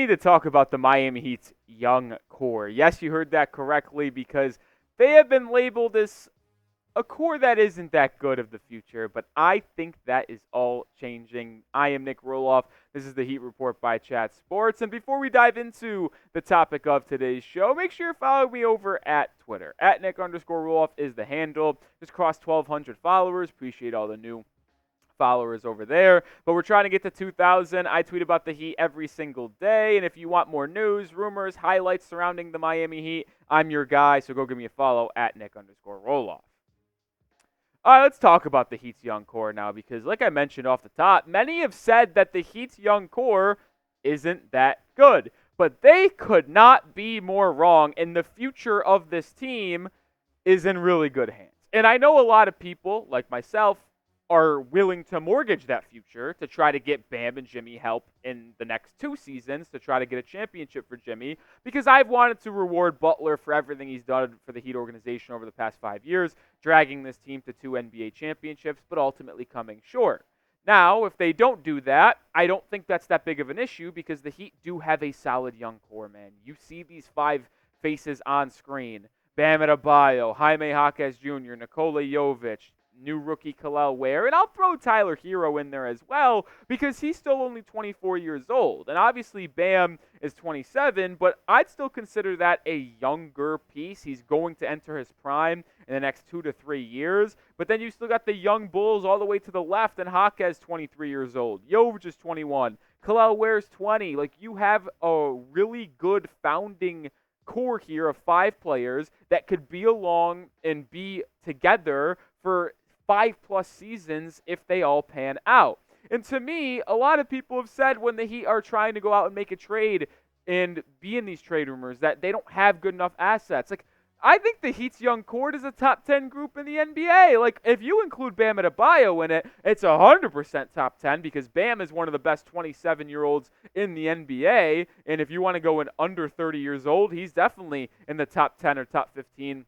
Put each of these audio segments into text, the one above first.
need to talk about the Miami Heat's young core. Yes, you heard that correctly, because they have been labeled as a core that isn't that good of the future, but I think that is all changing. I am Nic Rohloff. This is the Heat Report by Chat Sports. And before we dive into the topic of today's show, make sure you follow me over at Twitter. At Nic_Rohloff is the handle. Just crossed 1,200 followers. Appreciate all the new followers over there, but we're trying to get to 2,000. I tweet about the Heat every single day, and if you want more news, rumors, highlights surrounding the Miami Heat, I'm your guy, so go give me a follow at Nic_Rohloff. All right, let's talk about the Heat's young core now, because like I mentioned off the top, many have said that the Heat's young core isn't that good, but they could not be more wrong, and the future of this team is in really good hands. And I know a lot of people, like myself, are willing to mortgage that future to try to get Bam and Jimmy help in the next 2 seasons to try to get a championship for Jimmy, because I've wanted to reward Butler for everything he's done for the Heat organization over the past 5 years, dragging this team to 2 NBA championships, but ultimately coming short. Now, if they don't do that, I don't think that's that big of an issue, because the Heat do have a solid young core, man. You see these 5 faces on screen: Bam Adebayo, Jaime Jaquez Jr., Nikola Jovic, new rookie Kel'el Ware, and I'll throw Tyler Herro in there as well, because he's still only 24 years old. And obviously Bam is 27, but I'd still consider that a younger piece. He's going to enter his prime in the next 2 to 3 years. But then you still got the young Bulls all the way to the left, and Jaquez 23 years old. Jovic is 21. Kel'el Ware's 20. Like, you have a really good founding core here of 5 players that could be along and be together for 5+ seasons if they all pan out. And to me, a lot of people have said when the Heat are trying to go out and make a trade and be in these trade rumors that they don't have good enough assets. Like, I think the Heat's young core is a top 10 group in the NBA. Like, if you include Bam Adebayo in it, it's 100% top 10, because Bam is one of the best 27-year-olds in the NBA. And if you want to go in under 30 years old, he's definitely in the top 10 or top 15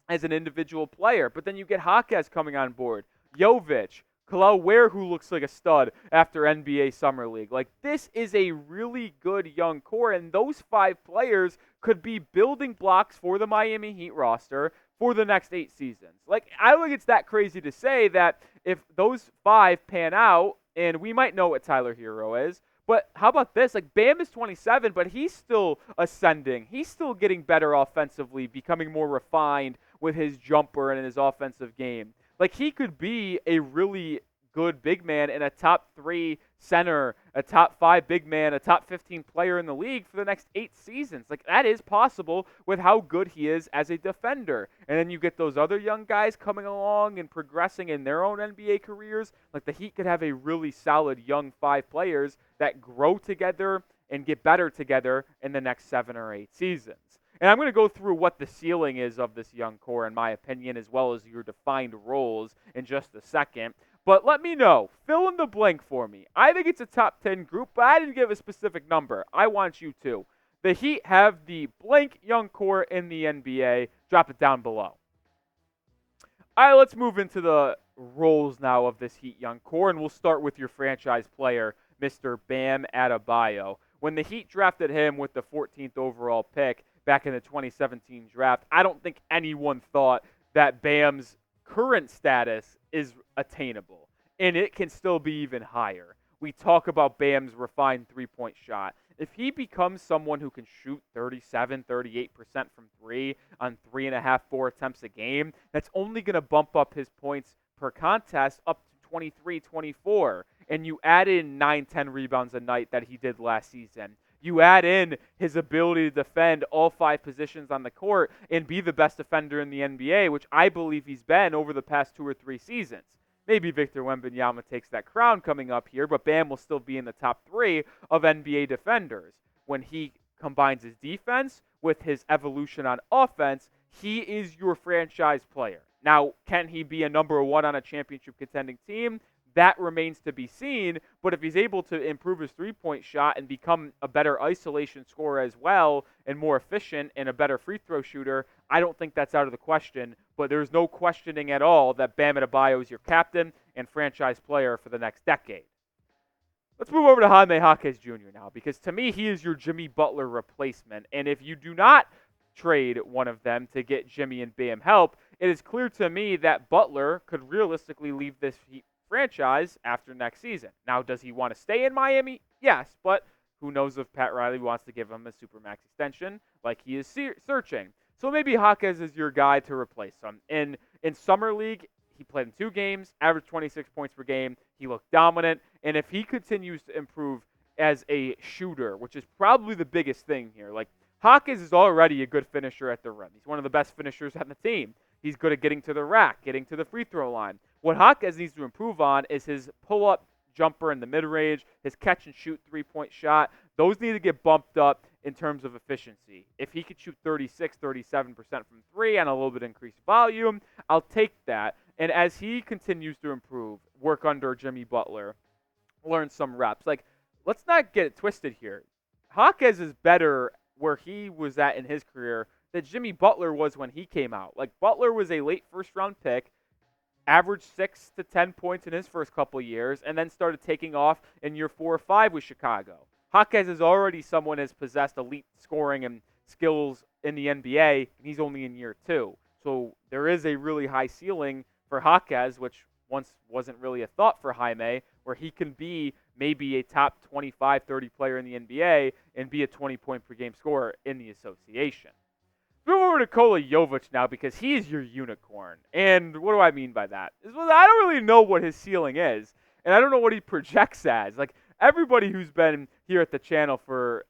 as an individual player. But then you get Jaquez coming on board, Jovic, Kel'el Ware, who looks like a stud after NBA Summer League. Like, this is a really good young core, and those 5 players could be building blocks for the Miami Heat roster for the next 8 seasons. Like, I don't think it's that crazy to say that if those 5 pan out, and we might know what Tyler Herro is, but how about this? Like, Bam is 27, but he's still ascending. He's still getting better offensively, becoming more refined with his jumper and his offensive game. Like, he could be a really good big man and a top 3 center, a top 5 big man, a top 15 player in the league for the next 8 seasons. Like, that is possible with how good he is as a defender. And then you get those other young guys coming along and progressing in their own NBA careers. Like, the Heat could have a really solid young 5 players that grow together and get better together in the next 7 or 8 seasons. And I'm going to go through what the ceiling is of this young core, in my opinion, as well as your defined roles in just a second. But let me know. Fill in the blank for me. I think it's a top 10 group, but I didn't give a specific number. I want you to. The Heat have the blank young core in the NBA. Drop it down below. All right, let's move into the roles now of this Heat young core, and we'll start with your franchise player, Mr. Bam Adebayo. When the Heat drafted him with the 14th overall pick back in the 2017 draft, I don't think anyone thought that Bam's current status is attainable, and it can still be even higher. We talk about Bam's refined three-point shot. If he becomes someone who can shoot 37, 38% from 3 on 3.5, 4 attempts a game, that's only going to bump up his points per contest up to 23, 24. And you add in 9, 10 rebounds a night that he did last season. You add in his ability to defend all 5 positions on the court and be the best defender in the NBA, which I believe he's been over the past 2 or 3 seasons. Maybe Victor Wembanyama takes that crown coming up here, but Bam will still be in the top 3 of NBA defenders. When he combines his defense with his evolution on offense, he is your franchise player. Now, can he be a number 1 on a championship contending team? That remains to be seen, but if he's able to improve his three-point shot and become a better isolation scorer as well and more efficient and a better free throw shooter, I don't think that's out of the question. But there's no questioning at all that Bam Adebayo is your captain and franchise player for the next decade. Let's move over to Jaime Jaquez Jr. now, because to me, he is your Jimmy Butler replacement. And if you do not trade one of them to get Jimmy and Bam help, it is clear to me that Butler could realistically leave this Heat franchise after next season. Now, does he want to stay in Miami? Yes, but who knows if Pat Riley wants to give him a Supermax extension like he is searching. So maybe Jaquez is your guy to replace him. In Summer League, he played in 2 games, averaged 26 points per game. He looked dominant. And if he continues to improve as a shooter, which is probably the biggest thing here, like Jaquez is already a good finisher at the rim. He's one of the best finishers on the team. He's good at getting to the rack, getting to the free throw line. What Jaquez needs to improve on is his pull-up jumper in the mid-range, his catch-and-shoot three-point shot. Those need to get bumped up in terms of efficiency. If he could shoot 36, 37% from 3 on a little bit increased volume, I'll take that. And as he continues to improve, work under Jimmy Butler, learn some reps. Like, let's not get it twisted here. Jaquez is better where he was at in his career than Jimmy Butler was when he came out. Like, Butler was a late first-round pick, averaged 6 to 10 points in his first couple years, and then started taking off in year 4 or 5 with Chicago. Jaquez is already someone who has possessed elite scoring and skills in the NBA, and he's only in year 2. So there is a really high ceiling for Jaquez, which once wasn't really a thought for Jaime, where he can be maybe a top 25, 30 player in the NBA and be a 20-point-per-game scorer in the association. Move over to Nikola Jovic now, because he is your unicorn. And what do I mean by that? I don't really know what his ceiling is, and I don't know what he projects as. Like, everybody who's been here at the channel for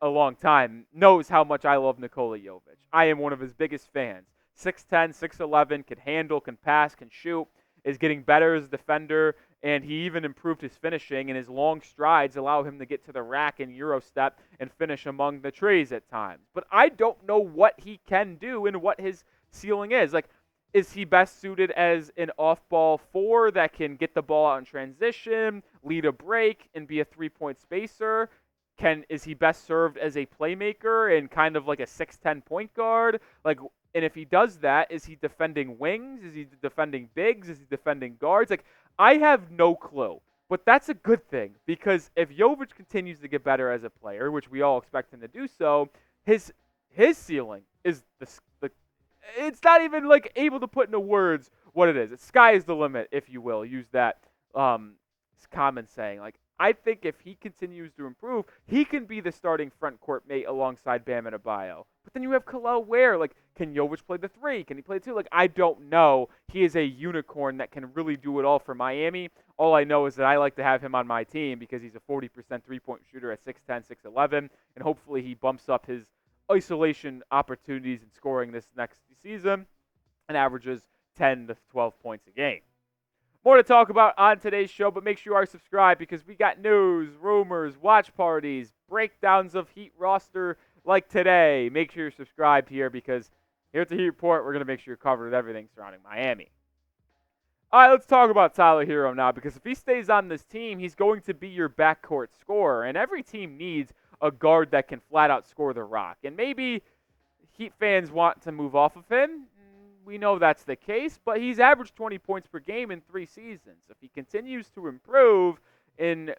a long time knows how much I love Nikola Jovic. I am one of his biggest fans. 6'10", 6'11", can handle, can pass, can shoot, is getting better as a defender, and he even improved his finishing, and his long strides allow him to get to the rack and Euro step and finish among the trees at times. But I don't know what he can do and what his ceiling is. Like, is he best suited as an off-ball 4 that can get the ball out in transition, lead a break, and be a three-point spacer? Is he best served as a playmaker and kind of like a 6'10" point guard? Like, and if he does that, is he defending wings? Is he defending bigs? Is he defending guards? Like, I have no clue. But that's a good thing, because if Jovic continues to get better as a player, which we all expect him to do so, his ceiling is the it's not even like able to put into words what it is. The sky is the limit, if you will. Use that common saying. Like, I think if he continues to improve, he can be the starting front court mate alongside Bam Adebayo. But then you have Kel'el Ware. Like, can Jovic play the 3? Can he play the 2? Like, I don't know. He is a unicorn that can really do it all for Miami. All I know is that I like to have him on my team because he's a 40% three-point shooter at 6'10", 6'11", and hopefully he bumps up his isolation opportunities in scoring this next season and averages 10 to 12 points a game. More to talk about on today's show, but make sure you are subscribed because we got news, rumors, watch parties, breakdowns of Heat roster like today. Make sure you're subscribed here because here at the Heat Report, we're going to make sure you're covered with everything surrounding Miami. All right, let's talk about Tyler Herro now, because if he stays on this team, he's going to be your backcourt scorer, and every team needs a guard that can flat out score the rock. And maybe Heat fans want to move off of him. We know that's the case, but he's averaged 20 points per game in 3 seasons. If he continues to improve and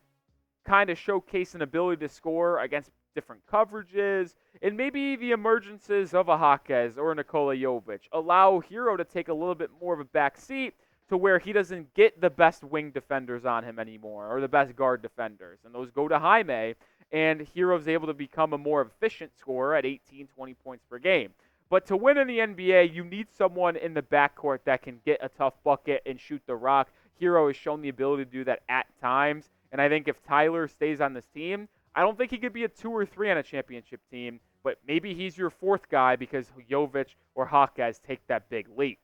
kind of showcase an ability to score against different coverages, and maybe the emergences of a Jaquez or a Nikola Jovic allow Herro to take a little bit more of a back seat to where he doesn't get the best wing defenders on him anymore or the best guard defenders, and those go to Jaime, and Herro's able to become a more efficient scorer at 18, 20 points per game. But to win in the NBA, you need someone in the backcourt that can get a tough bucket and shoot the rock. Herro has shown the ability to do that at times, and I think if Tyler stays on this team, I don't think he could be a 2 or 3 on a championship team, but maybe he's your 4th guy because Jovic or Jaquez take that big leap.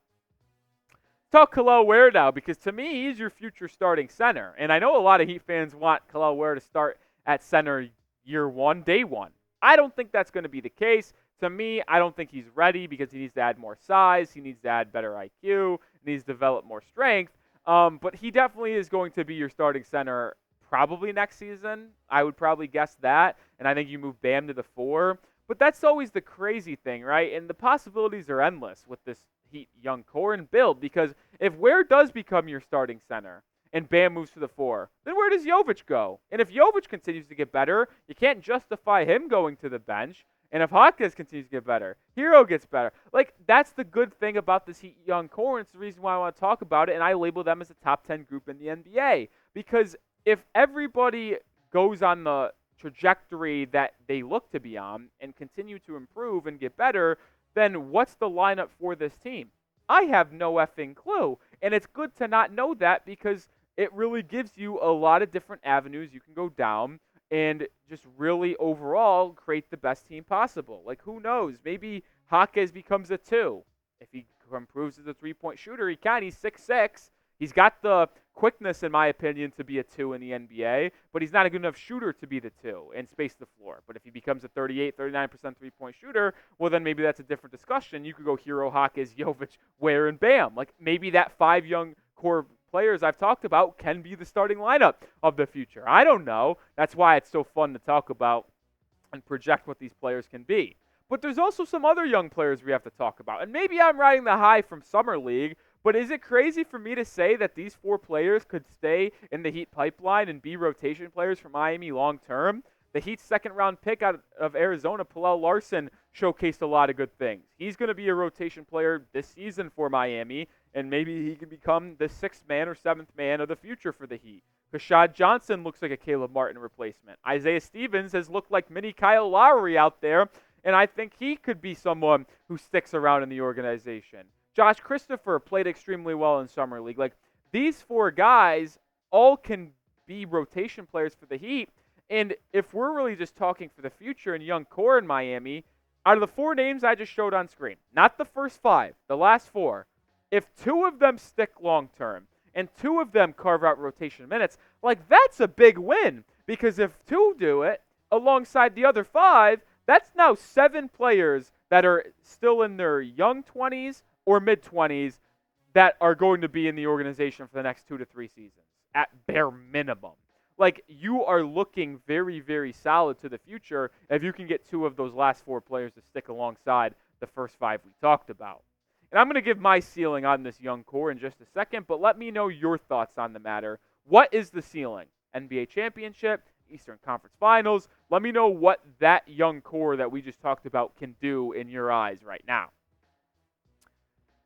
Talk Kel'el Ware now, because to me, he's your future starting center. And I know a lot of Heat fans want Kel'el Ware to start at center year 1, day 1. I don't think that's going to be the case. To me, I don't think he's ready because he needs to add more size. He needs to add better IQ. He needs to develop more strength. But he definitely is going to be your starting center probably next season. I would probably guess that. And I think you move Bam to the 4. But that's always the crazy thing, right? And the possibilities are endless with this Heat young core and build, because if Ware does become your starting center and Bam moves to the 4, then where does Jovic go? And if Jovic continues to get better, you can't justify him going to the bench. And if Jaquez continues to get better, Herro gets better. Like, that's the good thing about this Heat young core, and it's the reason why I want to talk about it, and I label them as a top 10 group in the NBA. Because if everybody goes on the trajectory that they look to be on and continue to improve and get better, then what's the lineup for this team? I have no effing clue. And it's good to not know that because it really gives you a lot of different avenues you can go down and just really overall create the best team possible. Like, who knows? Maybe Jaquez becomes a 2. If he improves as a three-point shooter, he can. He's 6'6". He's got the quickness, in my opinion, to be a 2 in the NBA, but he's not a good enough shooter to be the 2 and space the floor. But if he becomes a 38, 39% three-point shooter, well, then maybe that's a different discussion. You could go Herro, Jaquez, Jovic, Ware, and Bam. Like, maybe that 5 young core players I've talked about can be the starting lineup of the future. I don't know. That's why it's so fun to talk about and project what these players can be. But there's also some other young players we have to talk about. And maybe I'm riding the high from Summer League, but is it crazy for me to say that these 4 players could stay in the Heat pipeline and be rotation players for Miami long term? The Heat's second-round pick out of Arizona, Kel'el Ware, showcased a lot of good things. He's going to be a rotation player this season for Miami, and maybe he can become the 6th man or 7th man of the future for the Heat. Rashad Johnson looks like a Caleb Martin replacement. Isaiah Stevens has looked like mini Kyle Lowry out there, and I think he could be someone who sticks around in the organization. Josh Christopher played extremely well in Summer League. Like, these 4 guys all can be rotation players for the Heat. And if we're really just talking for the future and young core in Miami, out of the 4 names I just showed on screen, not the first 5, the last 4, if 2 of them stick long term and 2 of them carve out rotation minutes, like, that's a big win. Because if 2 do it alongside the other 5, that's now 7 players that are still in their young 20s or mid-20s that are going to be in the organization for the next 2 to 3 seasons at bare minimum. Like, you are looking very, very solid to the future if you can get 2 of those last 4 players to stick alongside the first 5 we talked about. And I'm going to give my ceiling on this young core in just a second, but let me know your thoughts on the matter. What is the ceiling? NBA championship? Eastern Conference Finals? Let me know what that young core that we just talked about can do in your eyes right now.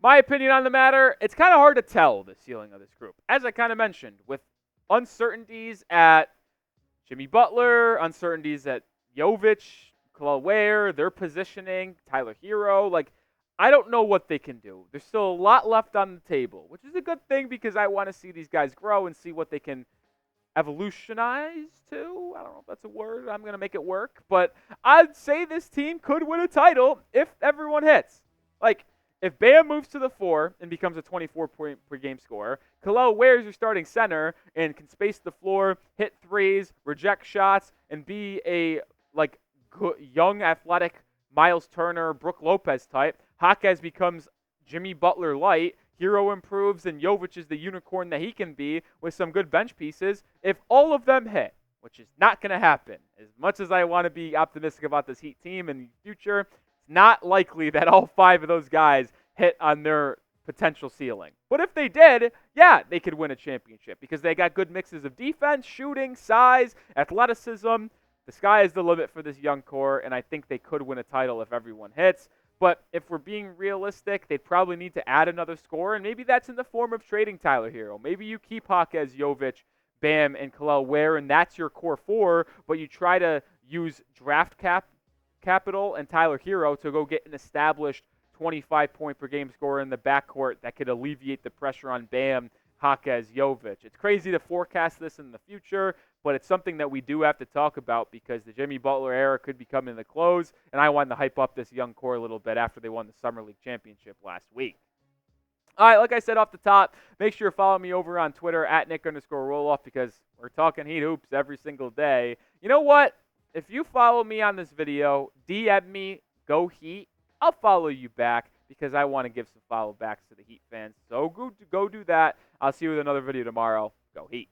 My opinion on the matter, it's kind of hard to tell the ceiling of this group. As I kind of mentioned, with uncertainties at Jimmy Butler, uncertainties at Jovic, Kel'el Ware, their positioning, Tyler Herro. Like, I don't know what they can do. There's still a lot left on the table, which is a good thing because I want to see these guys grow and see what they can evolutionize to. I don't know if that's a word. I'm going to make it work. But I'd say this team could win a title if everyone hits. Like, if Bam moves to the 4 and becomes a 24-point per game scorer, Kel'el Ware is your starting center and can space the floor, hit threes, reject shots, and be a young, athletic Miles Turner, Brook Lopez type. Jaquez becomes Jimmy Butler light. Herro improves, and Jovic is the unicorn that he can be with some good bench pieces. If all of them hit, which is not going to happen, as much as I want to be optimistic about this Heat team in the future, it's not likely that all 5 of those guys hit on their potential ceiling. But if they did, yeah, they could win a championship because they got good mixes of defense, shooting, size, athleticism. The sky is the limit for this young core, and I think they could win a title if everyone hits. But if we're being realistic, they'd probably need to add another scorer, and maybe that's in the form of trading Tyler Herro. Maybe you keep Jaquez, Jovic, Bam, and Kel'el Ware, and that's your core 4, but you try to use draft capital and Tyler Herro to go get an established 25-point-per-game scorer in the backcourt that could alleviate the pressure on Bam, Jaquez, Jovic. It's crazy to forecast this in the future, but it's something that we do have to talk about because the Jimmy Butler era could be coming to the close, and I wanted to hype up this young core a little bit after they won the Summer League Championship last week. All right, like I said off the top, make sure to follow me over on Twitter at Nic_Rohloff because we're talking Heat hoops every single day. You know what? If you follow me on this video, DM me, go Heat, I'll follow you back because I want to give some follow backs to the Heat fans. So go do that. I'll see you with another video tomorrow. Go Heat.